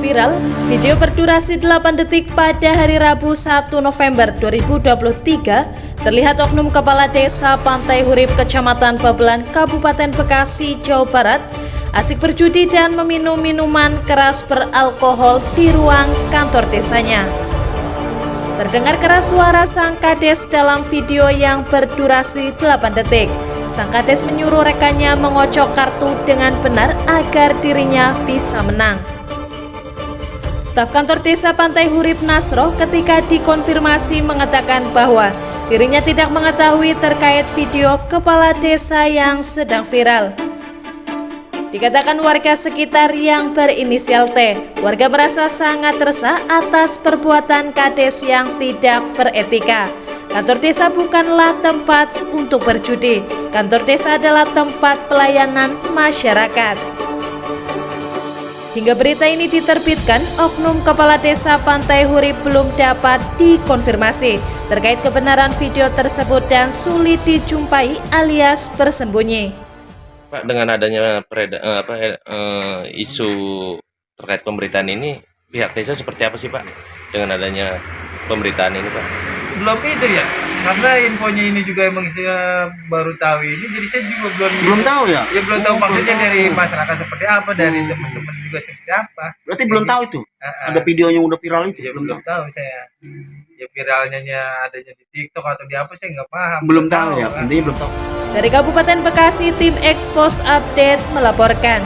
Viral, video berdurasi 8 detik pada hari Rabu 1 November 2023 terlihat oknum kepala desa Pantai Hurip Kecamatan Babelan, Kabupaten Bekasi, Jawa Barat asik berjudi dan meminum minuman keras beralkohol di ruang kantor desanya. Terdengar keras suara sang kades dalam video yang berdurasi 8 detik. Sang kades menyuruh rekannya mengocok kartu dengan benar agar dirinya bisa menang. Staf kantor desa Pantai Hurip Nasro ketika dikonfirmasi mengatakan bahwa dirinya tidak mengetahui terkait video kepala desa yang sedang viral. Dikatakan warga sekitar yang berinisial T, warga merasa sangat resah atas perbuatan kades yang tidak beretika. Kantor desa bukanlah tempat untuk berjudi. Kantor desa adalah tempat pelayanan masyarakat. Hingga berita ini diterbitkan, oknum kepala desa Pantai Hurip belum dapat dikonfirmasi terkait kebenaran video tersebut dan sulit dijumpai alias bersembunyi. Pak, dengan adanya isu terkait pemberitaan ini, pihak desa seperti apa sih Pak dengan adanya pemberitaan ini Pak? Belum itu ya, karena infonya ini juga emang saya baru tahu ini, jadi saya juga belum tahu ya? Ya belum tahu maksudnya dari masyarakat seperti apa, dari teman-teman juga seperti apa. Berarti belum tahu itu? Ada videonya udah viral itu? Ya belum tahu saya. Ya viralnya adanya di TikTok atau di apa saya nggak paham. Belum tahu ya, intinya belum tahu. Dari Kabupaten Bekasi, tim Expose Update melaporkan.